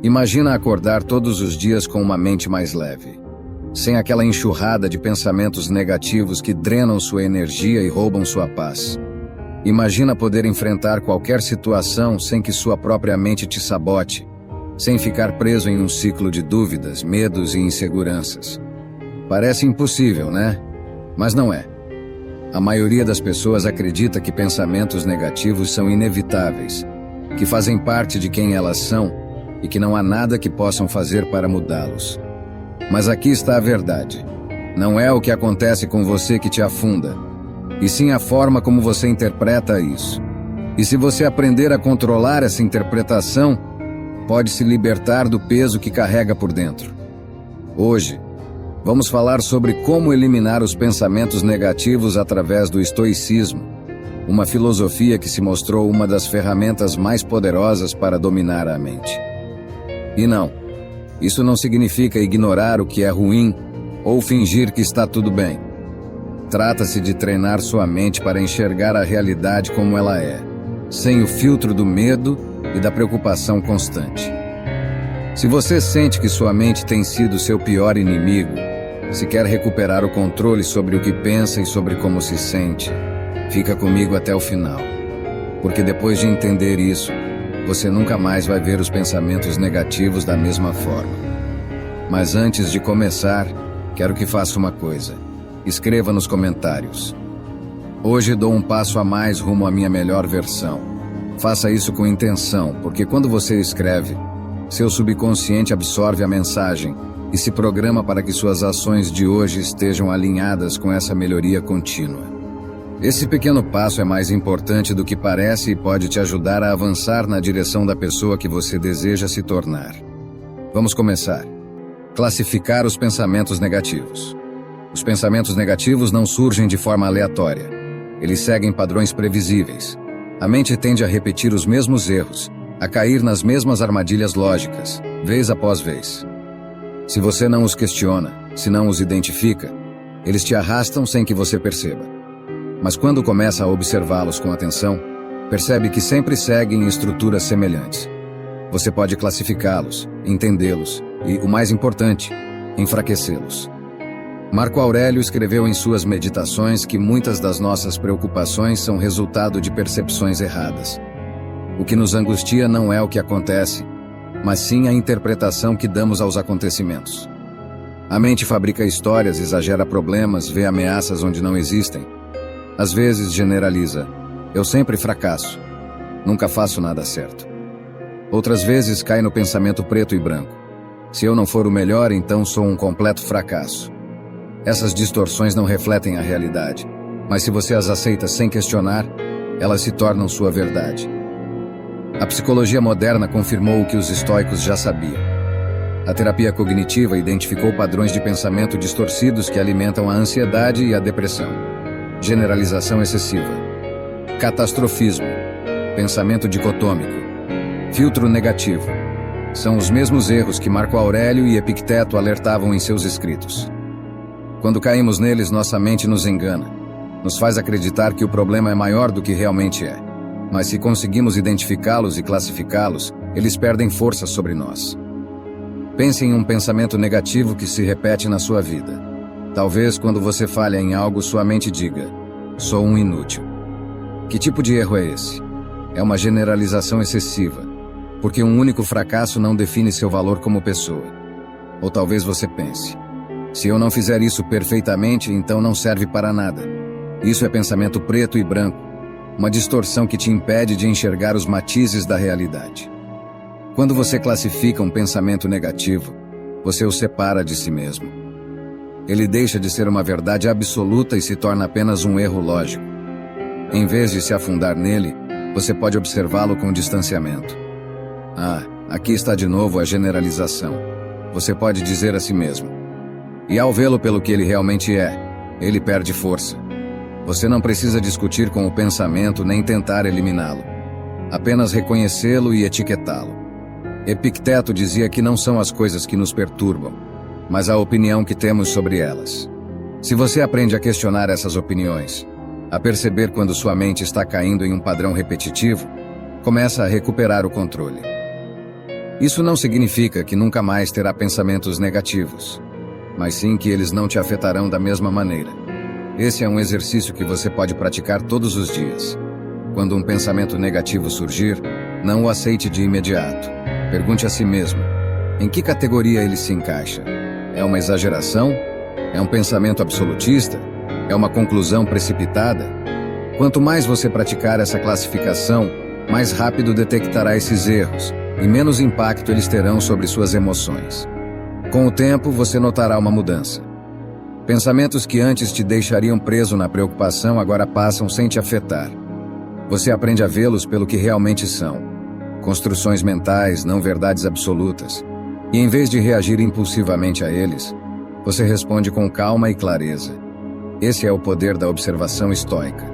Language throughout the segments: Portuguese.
Imagina acordar todos os dias com uma mente mais leve, sem aquela enxurrada de pensamentos negativos que drenam sua energia e roubam sua paz. Imagina poder enfrentar qualquer situação sem que sua própria mente te sabote, sem ficar preso em um ciclo de dúvidas, medos e inseguranças. Parece impossível, né? Mas não é. A maioria das pessoas acredita que pensamentos negativos são inevitáveis, que fazem parte de quem elas são e que não há nada que possam fazer para mudá-los. Mas aqui está a verdade. Não é o que acontece com você que te afunda, e sim a forma como você interpreta isso. E se você aprender a controlar essa interpretação, pode se libertar do peso que carrega por dentro. Hoje, vamos falar sobre como eliminar os pensamentos negativos através do estoicismo, uma filosofia que se mostrou uma das ferramentas mais poderosas para dominar a mente. E não, isso não significa ignorar o que é ruim ou fingir que está tudo bem. Trata-se de treinar sua mente para enxergar a realidade como ela é, sem o filtro do medo e da preocupação constante. Se você sente que sua mente tem sido seu pior inimigo, se quer recuperar o controle sobre o que pensa e sobre como se sente, fica comigo até o final. Porque depois de entender isso, você nunca mais vai ver os pensamentos negativos da mesma forma. Mas antes de começar, quero que faça uma coisa. Escreva nos comentários. Hoje dou um passo a mais rumo à minha melhor versão. Faça isso com intenção, porque quando você escreve, seu subconsciente absorve a mensagem e se programa para que suas ações de hoje estejam alinhadas com essa melhoria contínua. Esse pequeno passo é mais importante do que parece e pode te ajudar a avançar na direção da pessoa que você deseja se tornar. Vamos começar. Classificar os pensamentos negativos. Os pensamentos negativos não surgem de forma aleatória. Eles seguem padrões previsíveis. A mente tende a repetir os mesmos erros, a cair nas mesmas armadilhas lógicas, vez após vez. Se você não os questiona, se não os identifica, eles te arrastam sem que você perceba. Mas quando começa a observá-los com atenção, percebe que sempre seguem em estruturas semelhantes. Você pode classificá-los, entendê-los e, o mais importante, enfraquecê-los. Marco Aurélio escreveu em suas meditações que muitas das nossas preocupações são resultado de percepções erradas. O que nos angustia não é o que acontece, mas sim a interpretação que damos aos acontecimentos. A mente fabrica histórias, exagera problemas, vê ameaças onde não existem. Às vezes generaliza: eu sempre fracasso, nunca faço nada certo. Outras vezes cai no pensamento preto e branco: se eu não for o melhor, então sou um completo fracasso. Essas distorções não refletem a realidade, mas se você as aceita sem questionar, elas se tornam sua verdade. A psicologia moderna confirmou o que os estoicos já sabiam. A terapia cognitiva identificou padrões de pensamento distorcidos que alimentam a ansiedade e a depressão. Generalização excessiva, catastrofismo, pensamento dicotômico, filtro negativo. São os mesmos erros que Marco Aurélio e Epicteto alertavam em seus escritos. Quando caímos neles, nossa mente nos engana, nos faz acreditar que o problema é maior do que realmente é. Mas se conseguimos identificá-los e classificá-los, eles perdem força sobre nós. Pense em um pensamento negativo que se repete na sua vida. Talvez quando você falha em algo, sua mente diga: sou um inútil. Que tipo de erro é esse? É uma generalização excessiva, porque um único fracasso não define seu valor como pessoa. Ou talvez você pense: se eu não fizer isso perfeitamente, então não serve para nada. Isso é pensamento preto e branco, uma distorção que te impede de enxergar os matizes da realidade. Quando você classifica um pensamento negativo, você o separa de si mesmo. Ele deixa de ser uma verdade absoluta e se torna apenas um erro lógico. Em vez de se afundar nele, você pode observá-lo com distanciamento. Aqui está de novo a generalização. Você pode dizer a si mesmo. E ao vê-lo pelo que ele realmente é, ele perde força. Você não precisa discutir com o pensamento nem tentar eliminá-lo. Apenas reconhecê-lo e etiquetá-lo. Epicteto dizia que não são as coisas que nos perturbam, mas a opinião que temos sobre elas. Se você aprende a questionar essas opiniões, a perceber quando sua mente está caindo em um padrão repetitivo, começa a recuperar o controle. Isso não significa que nunca mais terá pensamentos negativos, mas sim que eles não te afetarão da mesma maneira. Esse é um exercício que você pode praticar todos os dias. Quando um pensamento negativo surgir, não o aceite de imediato. Pergunte a si mesmo: em que categoria ele se encaixa? É uma exageração? É um pensamento absolutista? É uma conclusão precipitada? Quanto mais você praticar essa classificação, mais rápido detectará esses erros e menos impacto eles terão sobre suas emoções. Com o tempo, você notará uma mudança. Pensamentos que antes te deixariam preso na preocupação agora passam sem te afetar. Você aprende a vê-los pelo que realmente são: construções mentais, não verdades absolutas. E em vez de reagir impulsivamente a eles, você responde com calma e clareza. Esse é o poder da observação estoica.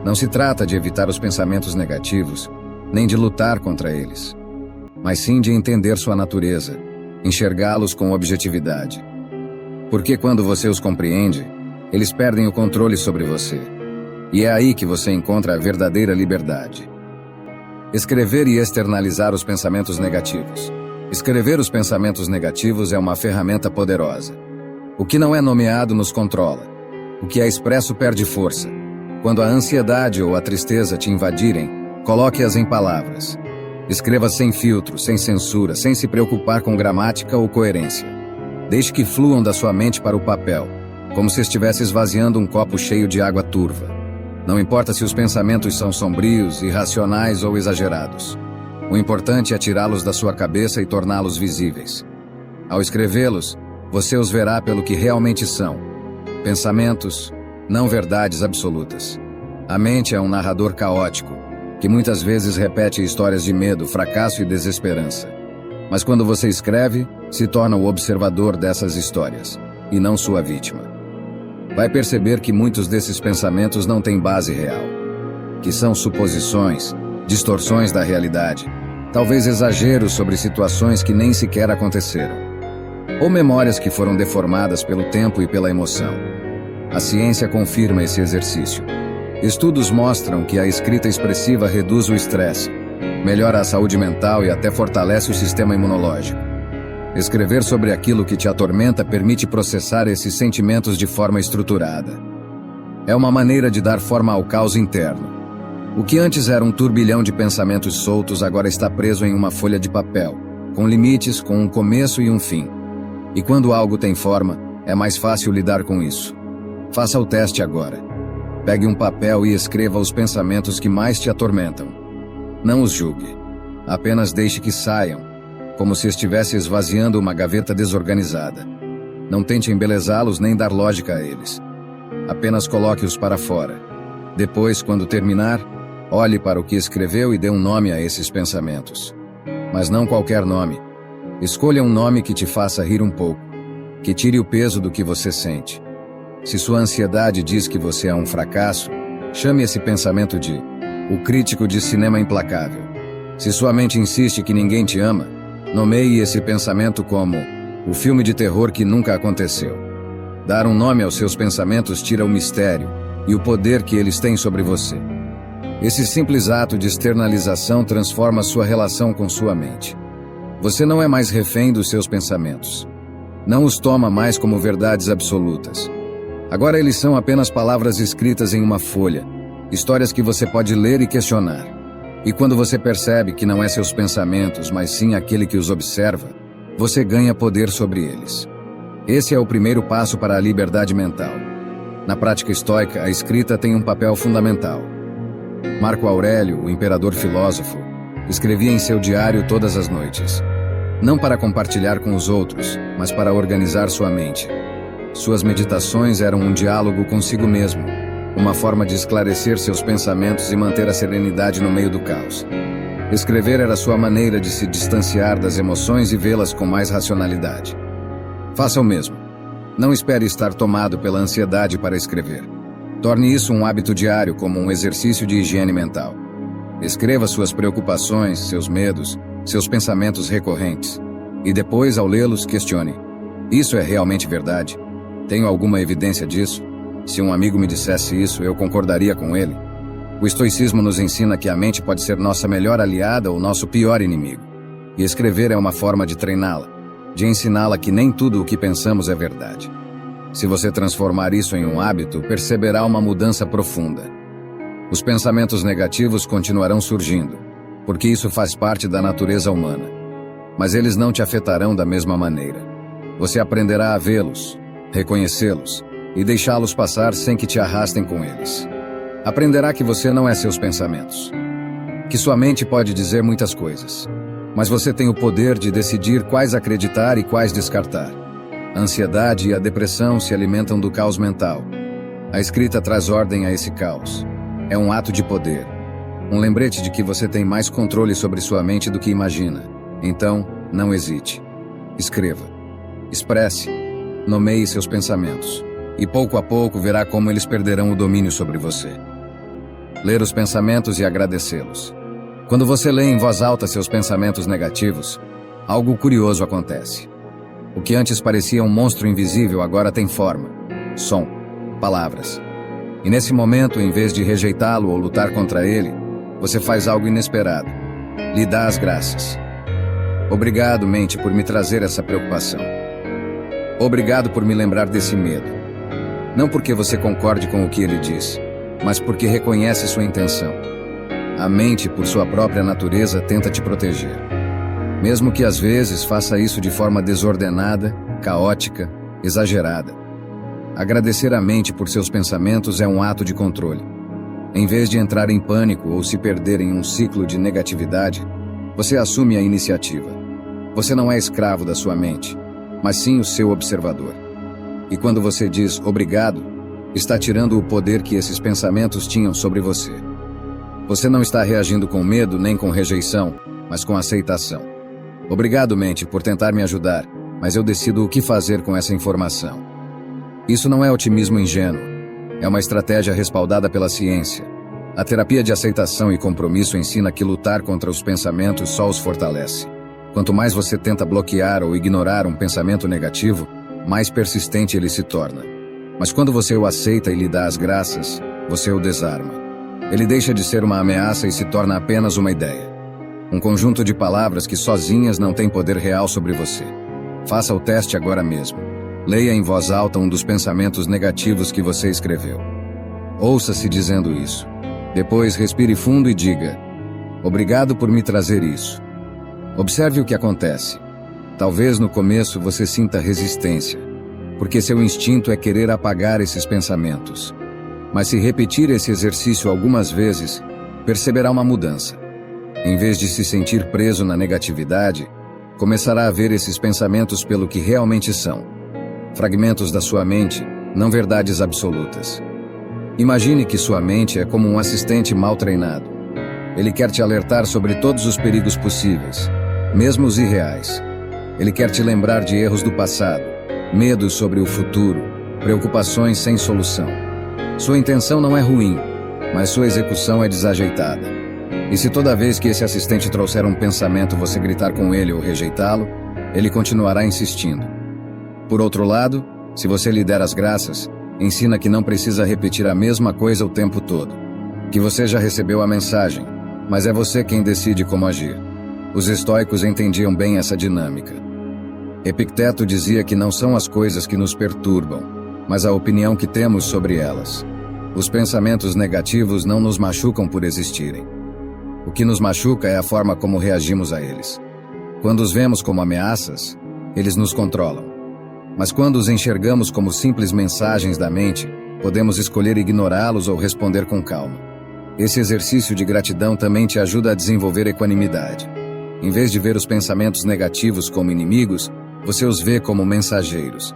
Não se trata de evitar os pensamentos negativos, nem de lutar contra eles, mas sim de entender sua natureza, enxergá-los com objetividade. Porque quando você os compreende, eles perdem o controle sobre você. E é aí que você encontra a verdadeira liberdade. Escrever e externalizar os pensamentos negativos. Escrever os pensamentos negativos é uma ferramenta poderosa. O que não é nomeado nos controla. O que é expresso perde força. Quando a ansiedade ou a tristeza te invadirem, coloque-as em palavras. Escreva sem filtro, sem censura, sem se preocupar com gramática ou coerência. Deixe que fluam da sua mente para o papel, como se estivesse esvaziando um copo cheio de água turva. Não importa se os pensamentos são sombrios, irracionais ou exagerados. O importante é tirá-los da sua cabeça e torná-los visíveis. Ao escrevê-los, você os verá pelo que realmente são: pensamentos, não verdades absolutas. A mente é um narrador caótico, que muitas vezes repete histórias de medo, fracasso e desesperança. Mas quando você escreve, se torna o observador dessas histórias, e não sua vítima. Vai perceber que muitos desses pensamentos não têm base real, que são suposições, distorções da realidade, talvez exageros sobre situações que nem sequer aconteceram, ou memórias que foram deformadas pelo tempo e pela emoção. A ciência confirma esse exercício. Estudos mostram que a escrita expressiva reduz o estresse, melhora a saúde mental e até fortalece o sistema imunológico. Escrever sobre aquilo que te atormenta permite processar esses sentimentos de forma estruturada. É uma maneira de dar forma ao caos interno. O que antes era um turbilhão de pensamentos soltos agora está preso em uma folha de papel, com limites, com um começo e um fim. E quando algo tem forma, é mais fácil lidar com isso. Faça o teste agora. Pegue um papel e escreva os pensamentos que mais te atormentam. Não os julgue. Apenas deixe que saiam, como se estivesse esvaziando uma gaveta desorganizada. Não tente embelezá-los nem dar lógica a eles. Apenas coloque-os para fora. Depois, quando terminar, olhe para o que escreveu e dê um nome a esses pensamentos. Mas não qualquer nome. Escolha um nome que te faça rir um pouco, que tire o peso do que você sente. Se sua ansiedade diz que você é um fracasso, chame esse pensamento de o crítico de cinema implacável. Se sua mente insiste que ninguém te ama, nomeie esse pensamento como o filme de terror que nunca aconteceu. Dar um nome aos seus pensamentos tira o mistério e o poder que eles têm sobre você. Esse simples ato de externalização transforma sua relação com sua mente. Você não é mais refém dos seus pensamentos. Não os toma mais como verdades absolutas. Agora eles são apenas palavras escritas em uma folha, histórias que você pode ler e questionar. E quando você percebe que não é seus pensamentos, mas sim aquele que os observa, você ganha poder sobre eles. Esse é o primeiro passo para a liberdade mental. Na prática estoica, a escrita tem um papel fundamental. Marco Aurélio, o imperador filósofo, escrevia em seu diário todas as noites. Não para compartilhar com os outros, mas para organizar sua mente. Suas meditações eram um diálogo consigo mesmo, uma forma de esclarecer seus pensamentos e manter a serenidade no meio do caos. Escrever era sua maneira de se distanciar das emoções e vê-las com mais racionalidade. Faça o mesmo. Não espere estar tomado pela ansiedade para escrever. Torne isso um hábito diário, como um exercício de higiene mental. Escreva suas preocupações, seus medos, seus pensamentos recorrentes. E depois, ao lê-los, questione: isso é realmente verdade? Tenho alguma evidência disso? Se um amigo me dissesse isso, eu concordaria com ele. O estoicismo nos ensina que a mente pode ser nossa melhor aliada ou nosso pior inimigo. E escrever é uma forma de treiná-la, de ensiná-la que nem tudo o que pensamos é verdade. Se você transformar isso em um hábito, perceberá uma mudança profunda. Os pensamentos negativos continuarão surgindo, porque isso faz parte da natureza humana. Mas eles não te afetarão da mesma maneira. Você aprenderá a vê-los, reconhecê-los e deixá-los passar sem que te arrastem com eles. Aprenderá que você não é seus pensamentos, que sua mente pode dizer muitas coisas, mas você tem o poder de decidir quais acreditar e quais descartar. A ansiedade e a depressão se alimentam do caos mental. A escrita traz ordem a esse caos. É um ato de poder. Um lembrete de que você tem mais controle sobre sua mente do que imagina. Então, não hesite. Escreva. Expresse. Nomeie seus pensamentos. E pouco a pouco verá como eles perderão o domínio sobre você. Ler os pensamentos e agradecê-los. Quando você lê em voz alta seus pensamentos negativos, algo curioso acontece. O que antes parecia um monstro invisível agora tem forma, som, palavras. E nesse momento, em vez de rejeitá-lo ou lutar contra ele, você faz algo inesperado. Lhe dá as graças. Obrigado, mente, por me trazer essa preocupação. Obrigado por me lembrar desse medo. Não porque você concorde com o que ele diz, mas porque reconhece sua intenção. A mente, por sua própria natureza, tenta te proteger. Mesmo que às vezes faça isso de forma desordenada, caótica, exagerada. Agradecer a mente por seus pensamentos é um ato de controle. Em vez de entrar em pânico ou se perder em um ciclo de negatividade, você assume a iniciativa. Você não é escravo da sua mente, mas sim o seu observador. E quando você diz obrigado, está tirando o poder que esses pensamentos tinham sobre você. Você não está reagindo com medo nem com rejeição, mas com aceitação. Obrigado, mente, por tentar me ajudar, mas eu decido o que fazer com essa informação. Isso não é otimismo ingênuo. É uma estratégia respaldada pela ciência. A terapia de aceitação e compromisso ensina que lutar contra os pensamentos só os fortalece. Quanto mais você tenta bloquear ou ignorar um pensamento negativo, mais persistente ele se torna. Mas quando você o aceita e lhe dá as graças, você o desarma. Ele deixa de ser uma ameaça e se torna apenas uma ideia. Um conjunto de palavras que sozinhas não têm poder real sobre você. Faça o teste agora mesmo. Leia em voz alta um dos pensamentos negativos que você escreveu. Ouça-se dizendo isso. Depois respire fundo e diga: obrigado por me trazer isso. Observe o que acontece. Talvez no começo você sinta resistência, porque seu instinto é querer apagar esses pensamentos. Mas se repetir esse exercício algumas vezes, perceberá uma mudança. Em vez de se sentir preso na negatividade, começará a ver esses pensamentos pelo que realmente são. Fragmentos da sua mente, não verdades absolutas. Imagine que sua mente é como um assistente mal treinado. Ele quer te alertar sobre todos os perigos possíveis, mesmo os irreais. Ele quer te lembrar de erros do passado, medos sobre o futuro, preocupações sem solução. Sua intenção não é ruim, mas sua execução é desajeitada. E se toda vez que esse assistente trouxer um pensamento você gritar com ele ou rejeitá-lo, ele continuará insistindo. Por outro lado, se você lhe der as graças, ensina que não precisa repetir a mesma coisa o tempo todo. Que você já recebeu a mensagem, mas é você quem decide como agir. Os estoicos entendiam bem essa dinâmica. Epicteto dizia que não são as coisas que nos perturbam, mas a opinião que temos sobre elas. Os pensamentos negativos não nos machucam por existirem. O que nos machuca é a forma como reagimos a eles. Quando os vemos como ameaças, eles nos controlam. Mas quando os enxergamos como simples mensagens da mente, podemos escolher ignorá-los ou responder com calma. Esse exercício de gratidão também te ajuda a desenvolver equanimidade. Em vez de ver os pensamentos negativos como inimigos, você os vê como mensageiros.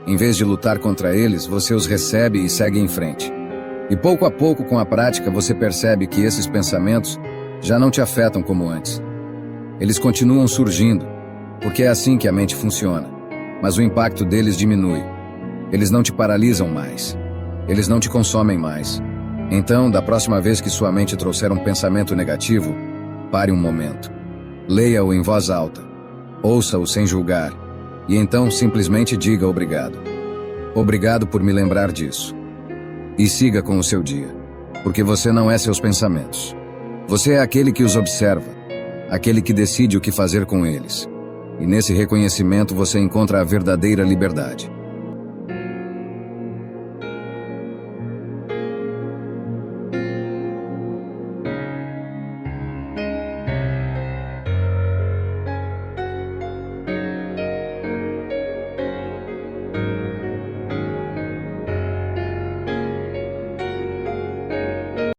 Em vez de lutar contra eles, você os recebe e segue em frente. E pouco a pouco, com a prática, você percebe que esses pensamentos já não te afetam como antes. Eles continuam surgindo, porque é assim que a mente funciona, mas o impacto deles diminui. Eles não te paralisam mais. Eles não te consomem mais. Então, da próxima vez que sua mente trouxer um pensamento negativo, pare um momento. Leia-o em voz alta. Ouça-o sem julgar. E então simplesmente diga obrigado. Obrigado por me lembrar disso. E siga com o seu dia, porque você não é seus pensamentos. Você é aquele que os observa. aquele que decide o que fazer com eles. E nesse reconhecimento você encontra a verdadeira liberdade.